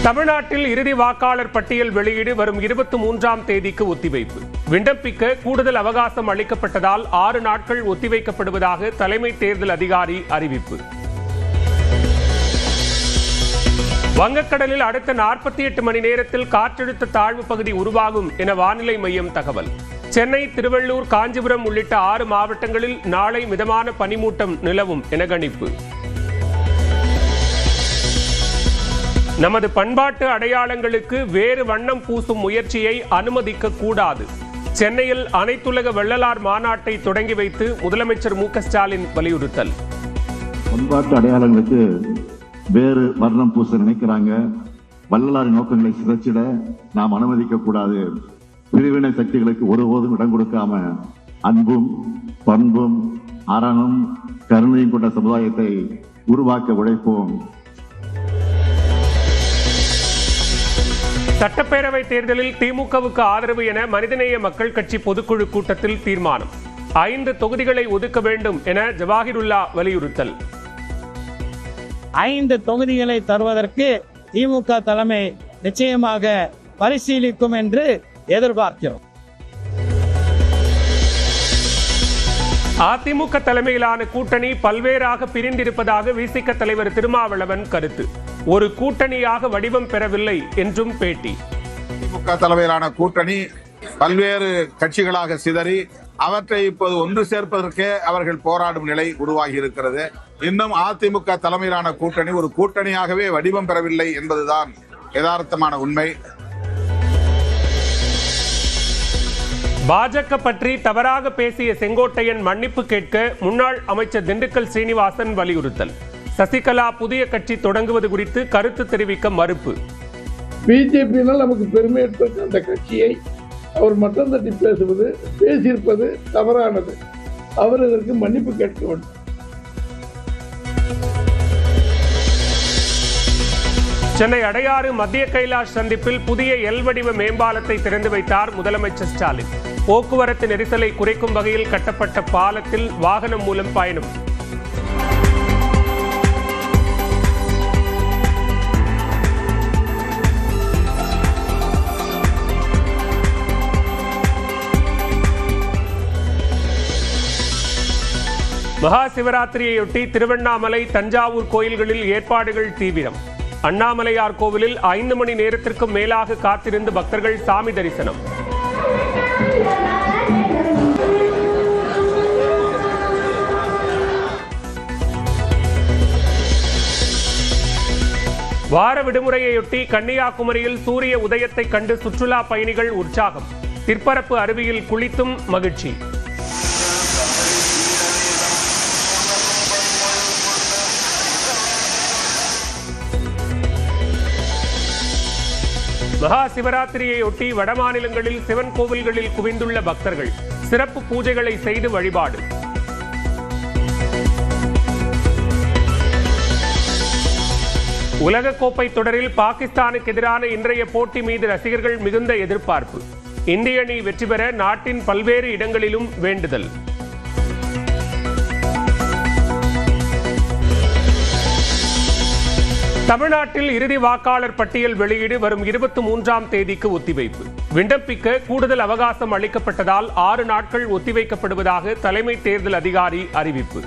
தமிழ்நாட்டில் இறுதி வாக்காளர் பட்டியல் வெளியீடு வரும் 23ஆம் தேதிக்கு ஒத்திவைப்பு. விண்ணப்பிக்க கூடுதல் அவகாசம் அளிக்கப்பட்டதால் 6 நாட்கள் ஒத்திவைக்கப்படுவதாக தலைமை தேர்தல் அதிகாரி அறிவிப்பு. வங்கக்கடலில் அடுத்த 48 மணி நேரத்தில் காற்றழுத்த தாழ்வு பகுதி உருவாகும் என வானிலை மையம் தகவல். சென்னை, திருவள்ளூர், காஞ்சிபுரம் உள்ளிட்ட 6 மாவட்டங்களில் நாளை மிதமான பனிமூட்டம் நிலவும் என கணிப்பு. நமது பண்பாட்டு அடையாளங்களுக்கு வேறு வண்ணம் பூசும் முயற்சியை அனுமதிக்க கூடாது. சென்னையில் அனைத்துலக வள்ளலார் மாநாட்டை தொடங்கி வைத்து முதலமைச்சர் மு.க.ஸ்டாலின் வலியுறுத்தல். பண்பாட்டு அடையாளங்களுக்கு வேறு வர்ணம் பூச நினைக்கிறாங்க. வள்ளலாரின் நோக்கங்களை சிதைச்சிட நாம் அனுமதிக்க கூடாது. பிரிவினை சக்திகளுக்கு ஒருபோதும் இடம் கொடுக்காம அன்பும் பண்பும் அறனும் கருணையும் கொண்ட சமுதாயத்தை உருவாக்க உழைப்போம். சட்டப்பேரவை தேர்தலில் திமுகவுக்கு ஆதரவு என மனிதநேய மக்கள் கட்சி பொதுக்குழு கூட்டத்தில் தீர்மானம். 5 தொகுதிகளை ஒதுக்க வேண்டும் என ஜவாஹிருல்லா வலியுறுத்தல். 5 தொகுதிகளை தருவதற்கு திமுக தலைமை நிச்சயமாக பரிசீலிக்கும் என்று எதிர்பார்க்கிறோம். அதிமுக தலைமையிலான கூட்டணி பல்வேறாக பிரிந்திருப்பதாக விசிக தலைவர் திருமாவளவன் கருத்து. ஒரு கூட்டணியாக வடிவம் பெறவில்லை என்றும் பேட்டி. திமுக தலைமையிலான கூட்டணி பல்வேறு கட்சிகளாக சிதறி அவற்றை இப்போது ஒன்று சேர்ப்பதற்கே அவர்கள் போராடும் நிலை உருவாகி இருக்கிறது. இன்னும் அதிமுக தலைமையிலான கூட்டணி ஒரு கூட்டணியாகவே வடிவம் பெறவில்லை என்பதுதான் யதார்த்தமான உண்மை. பாஜக பற்றி தவறாக பேசிய செங்கோட்டையன் மன்னிப்பு கேட்க முன்னாள் அமைச்சர் திண்டுக்கல் சீனிவாசன் வலியுறுத்தல். சசிகலா புதிய கட்சி தொடங்குவது குறித்து கருத்து தெரிவிக்க மறுப்பு. பிஜேபியினால் நமக்கு பெருமை எடுத்திருக்க அந்த கட்சியை அவர் மட்டம் தட்டி பேசியிருப்பது தவறானது. அவர் இதற்கு மன்னிப்பு கேட்க வேண்டும். சென்னை அடையாறு மத்திய கைலாஷ் சந்திப்பில் புதிய எல் வடிவ மேம்பாலத்தை திறந்து வைத்தார் முதலமைச்சர் ஸ்டாலின். போக்குவரத்து நெரிசலை குறைக்கும் வகையில் கட்டப்பட்ட பாலத்தில் வாகனம் மூலம் பயணம். மகா சிவராத்திரியையொட்டி திருவண்ணாமலை, தஞ்சாவூர் கோயில்களில் ஏற்பாடுகள் தீவிரம். அண்ணாமலையார் கோவிலில் 5 மணி நேரத்திற்கும் மேலாக காத்திருந்து பக்தர்கள் சாமி தரிசனம். வார விடுமுறையொட்டி கன்னியாகுமரியில் சூரிய உதயத்தை கண்டு சுற்றுலா பயணிகள் உற்சாகம். திற்பரப்பு அருவியில் குளித்தும் மகிழ்ச்சி. மகா சிவராத்திரியையொட்டி வடமாநிலங்களில் சிவன் கோவில்களில் குவிந்துள்ள பக்தர்கள் சிறப்பு பூஜைகளை செய்து வழிபாடு. உலகக்கோப்பை தொடரில் பாகிஸ்தானுக்கு எதிரான இன்றைய போட்டி மீது ரசிகர்கள் மிகுந்த எதிர்பார்ப்பு. இந்திய அணி வெற்றி பெற நாட்டின் பல்வேறு இடங்களிலும் வேண்டுதல். தமிழ்நாட்டில் இறுதி வாக்காளர் பட்டியல் வெளியீடு வரும் 23ஆம் தேதிக்கு ஒத்திவைப்பு. விண்ணப்பிக்க கூடுதல் அவகாசம் அளிக்கப்பட்டதால் 6 நாட்கள் ஒத்திவைக்கப்படுவதாக தலைமை தேர்தல் அதிகாரி அறிவிப்பு.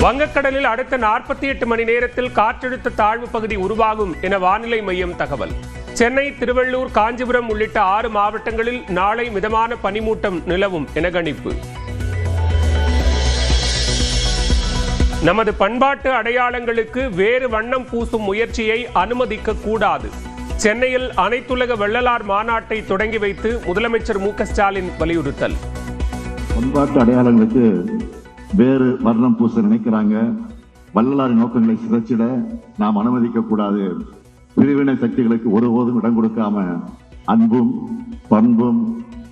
வங்கக்கடலில் அடுத்த 48 மணி நேரத்தில் காற்றழுத்த தாழ்வு பகுதி உருவாகும் என வானிலை மையம் தகவல். சென்னை, திருவள்ளூர், காஞ்சிபுரம் உள்ளிட்ட 6 மாவட்டங்களில் நாளை மிதமான பனிமூட்டம் நிலவும் என கணிப்பு. நமது பண்பாட்டு அடையாளங்களுக்கு வேறு வண்ணம் பூசும் முயற்சியை அனுமதிக்க கூடாது. சென்னையில் அனைத்துலக வள்ளலார் மாநாட்டை தொடங்கி வைத்து முதலமைச்சர் மு.க.ஸ்டாலின் வலியுறுத்தல். பண்பாட்டு அடையாளங்களுக்கு வேறு வர்ணம் பூச நினைக்கிறாங்க. வள்ளலாரின் நோக்கங்களை சிதைச்சிட நாம் அனுமதிக்க கூடாது. பிரிவினை சக்திகளுக்கு ஒருபோதும் இடம் கொடுக்காம அன்பும் பண்பும்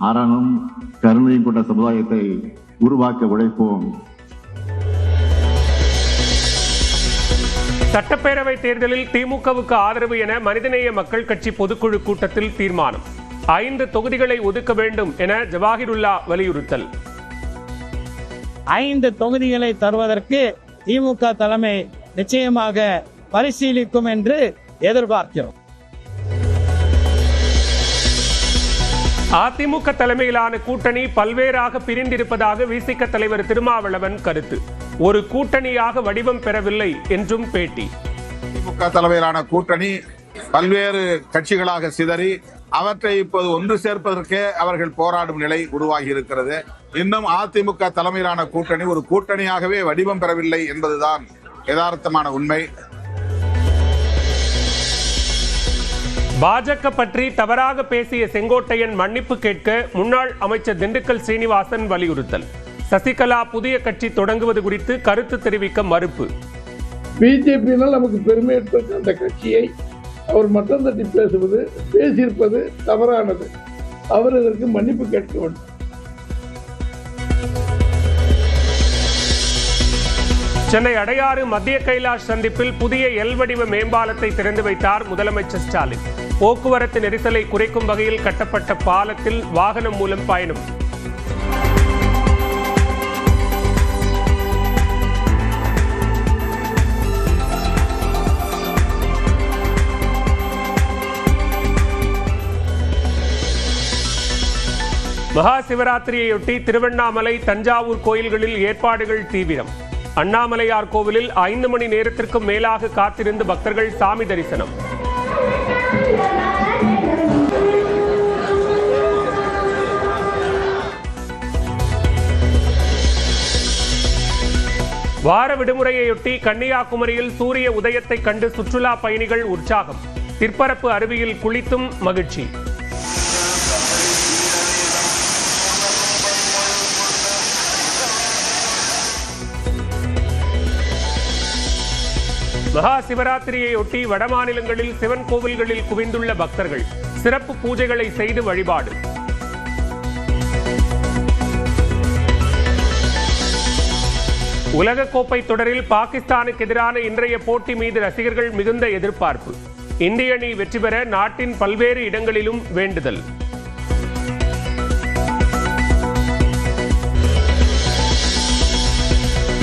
அறனும் கருணையும் கொண்ட சமுதாயத்தை உருவாக்க உழைப்போம். சட்டப்பேரவை தேர்தலில் திமுகவுக்கு ஆதரவு என மனிதநேய மக்கள் கட்சி பொதுக்குழு கூட்டத்தில் தீர்மானம். 5 தொகுதிகளை ஒதுக்க வேண்டும் என ஜவாஹிருல்லா வலியுறுத்தல். 5 தொகுதிகளை தருவதற்கு திமுக தலைமை நிச்சயமாக பரிசீலிக்கும் என்று எதிர்பார்க்கிறோம். அதிமுக தலைமையிலான கூட்டணி பல்வேறாக பிரிந்திருப்பதாக விசிக தலைவர் திருமாவளவன் கருத்து. ஒரு கூட்டணியாக வடிவம் பெறவில்லை என்றும் பேட்டி. திமுக தலைமையிலான கூட்டணி பல்வேறு கட்சிகளாக சிதறி அவற்றை இப்போது ஒன்று சேர்ப்பதற்கே அவர்கள் போராடும் நிலை உருவாகி இருக்கிறது. இன்னும் அதிமுக தலைமையிலான கூட்டணி ஒரு கூட்டணியாகவே வடிவம் பெறவில்லை என்பதுதான் யதார்த்தமான உண்மை. பாஜக பற்றி தவறாக பேசிய செங்கோட்டையன் மன்னிப்பு கேட்க முன்னாள் அமைச்சர் திண்டுக்கல் சீனிவாசன் வலியுறுத்தல். சசிகலா புதிய கட்சி தொடங்குவது குறித்து கருத்து தெரிவிக்க மறுப்பு. பிஜேபியினால் நமக்கு பெருமையற்ற அந்த கட்சியை அவர் மட்டம் தட்டி பேசியிருப்பது தவறானது. அவர் இதற்கு மன்னிப்பு கேட்க வேண்டும். சென்னை அடையாறு மத்திய கைலாஷ் சந்திப்பில் புதிய எல் வடிவ மேம்பாலத்தை திறந்து வைத்தார் முதலமைச்சர் ஸ்டாலின். போக்குவரத்து நெரிசலை குறைக்கும் வகையில் கட்டப்பட்ட பாலத்தில் வாகனம் மூலம் பயணம். மகா சிவராத்திரியையொட்டி திருவண்ணாமலை, தஞ்சாவூர் கோயில்களில் ஏற்பாடுகள் தீவிரம். அண்ணாமலையார் கோவிலில் 5 மணி நேரத்திற்கும் மேலாக காத்திருந்து பக்தர்கள் சாமி தரிசனம். வார விடுமுறையொட்டி கன்னியாகுமரியில் சூரிய உதயத்தை கண்டு சுற்றுலா பயணிகள் உற்சாகம். திற்பரப்பு அருவியில் குளித்தும் மகிழ்ச்சி. மகா சிவராத்திரியையொட்டி வடமாநிலங்களில் சிவன் கோவில்களில் குவிந்துள்ள பக்தர்கள் சிறப்பு பூஜைகளை செய்து வழிபாடு. உலகக்கோப்பை தொடரில் பாகிஸ்தானுக்கு எதிரான இன்றைய போட்டி மீது ரசிகர்கள் மிகுந்த எதிர்பார்ப்பு. இந்திய அணி வெற்றி பெற நாட்டின் பல்வேறு இடங்களிலும் வேண்டுதல்.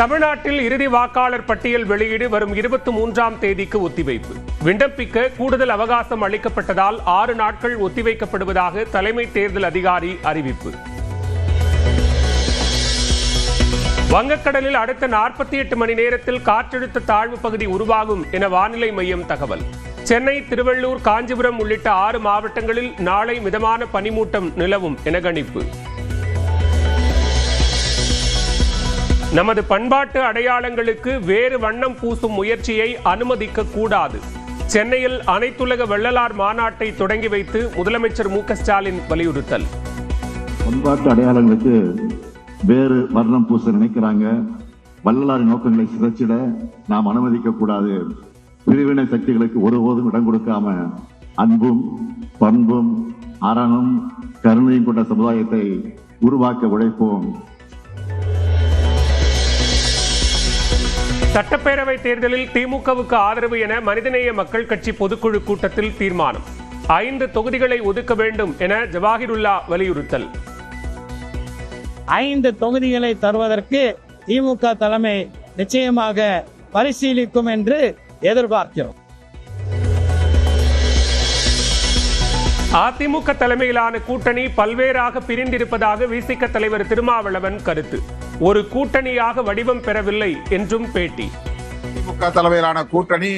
தமிழ்நாட்டில் இறுதி வாக்காளர் பட்டியல் வெளியீடு வரும் 23ஆம் தேதிக்கு ஒத்திவைப்பு. விண்ணப்பிக்க கூடுதல் அவகாசம் அளிக்கப்பட்டதால் 6 நாட்கள் ஒத்திவைக்கப்படுவதாக தலைமை தேர்தல் அதிகாரி அறிவிப்பு. வங்கக்கடலில் அடுத்த 48 மணி நேரத்தில் காற்றழுத்த தாழ்வு பகுதி உருவாகும் என வானிலை மையம் தகவல். சென்னை, திருவள்ளூர், காஞ்சிபுரம் உள்ளிட்ட 6 மாவட்டங்களில் நாளை மிதமான பனிமூட்டம் நிலவும் என கணிப்பு. நமது பண்பாட்டு அடையாளங்களுக்கு வேறு வண்ணம் பூசும் முயற்சியை அனுமதிக்க கூடாது. சென்னையில் அனைத்துலக வள்ளலார் மாநாட்டை தொடங்கி வைத்து முதலமைச்சர் மு.க.ஸ்டாலின் வலியுறுத்தல். பண்பாட்டு அடையாளங்களுக்கு வேறு வர்ணம் பூச நினைக்கிறாங்க. வள்ளலாரின் நோக்கங்களை சிதைச்சிட நாம் அனுமதிக்க கூடாது. பிரிவினை சக்திகளுக்கு ஒருபோதும் இடம் கொடுக்காம அன்பும் பண்பும் அறனும் கருணையும் கொண்ட சமுதாயத்தை உருவாக்க உழைப்போம். சட்டப்பேரவை தேர்தலில் திமுகவுக்கு ஆதரவு என மனிதநேய மக்கள் கட்சி பொதுக்குழு கூட்டத்தில் தீர்மானம். 5 தொகுதிகளை ஒதுக்க வேண்டும் என ஜவாஹிருல்லா வலியுறுத்தல். 5 தொகுதிகளை தருவதற்கு திமுக தலைமை நிச்சயமாக பரிசீலிக்கும் என்று எதிர்பார்க்கிறோம். அதிமுக தலைமையிலான கூட்டணி பல்வேறாக பிரிந்திருப்பதாக விசிக தலைவர் திருமாவளவன் கருத்து. ஒரு கூட்டணியாக வடிவம் பெறவில்லை என்றும் பேட்டி. திமுக தலைமையிலான கூட்டணி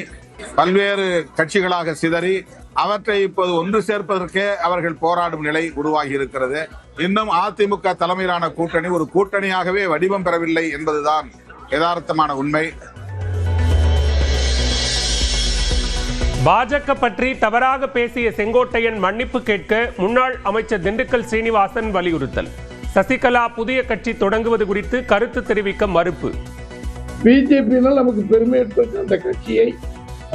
பல்வேறு கட்சிகளாக சிதறி அவற்றை இப்போது ஒன்று சேர்ப்பதற்கே அவர்கள் போராடும் நிலை உருவாகி இருக்கிறது. இன்னும் அதிமுக தலைமையிலான கூட்டணி ஒரு கூட்டணியாகவே வடிவம் பெறவில்லை என்பதுதான் யதார்த்தமான உண்மை. பாஜக பற்றி தவறாக பேசிய செங்கோட்டையன் மன்னிப்பு கேட்க முன்னாள் அமைச்சர் திண்டுக்கல் சீனிவாசன் வலியுறுத்தல். சசிகலா புதிய கட்சி தொடங்குவது குறித்து கருத்து தெரிவிக்க மறுப்பு. பிஜேபியினால் நமக்கு பெருமையற்ற அந்த கட்சியை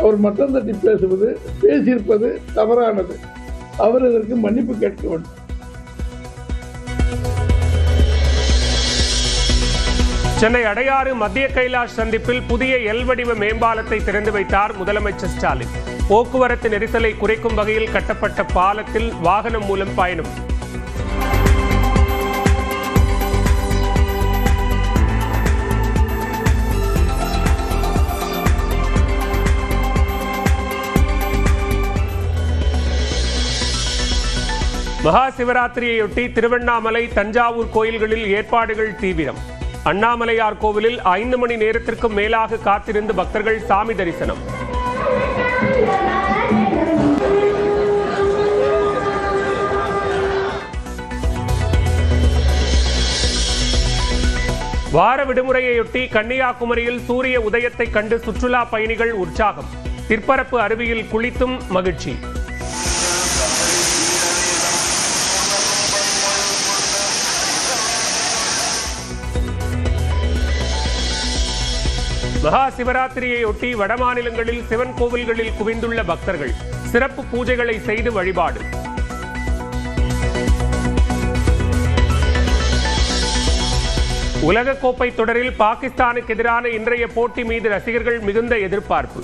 அவர் மட்டம் தட்டி பேசியிருப்பது தவறானது. அவர் இதற்கு மன்னிப்பு கேட்க வேண்டும். சென்னை அடையாறு மத்திய கைலாஷ் சந்திப்பில் புதிய எல் வடிவ மேம்பாலத்தை திறந்து வைத்தார் முதலமைச்சர் ஸ்டாலின். போக்குவரத்து நெரிசலை குறைக்கும் வகையில் கட்டப்பட்ட பாலத்தில் வாகனம் மூலம் பயணம். மகா சிவராத்திரியையொட்டி திருவண்ணாமலை, தஞ்சாவூர் கோயில்களில் ஏற்பாடுகள் தீவிரம். அண்ணாமலையார் கோவிலில் 5 மணி நேரத்திற்கும் மேலாக காத்திருந்து பக்தர்கள் சாமி தரிசனம். வார விடுமுறையொட்டி கன்னியாகுமரியில் சூரிய உதயத்தை கண்டு சுற்றுலா பயணிகள் உற்சாகம். திற்பரப்பு அருவியில் குளித்தும் மகிழ்ச்சி. மகா சிவராத்திரியையொட்டி வடமாநிலங்களில் சிவன் கோவில்களில் குவிந்துள்ள பக்தர்கள் சிறப்பு பூஜைகளை செய்து வழிபாடு. உலகக்கோப்பை தொடரில் பாகிஸ்தானுக்கு எதிரான இன்றைய போட்டி மீது ரசிகர்கள் மிகுந்த எதிர்பார்ப்பு.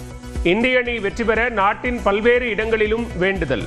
இந்திய அணி வெற்றி பெற நாட்டின் பல்வேறு இடங்களிலும் வேண்டுதல்.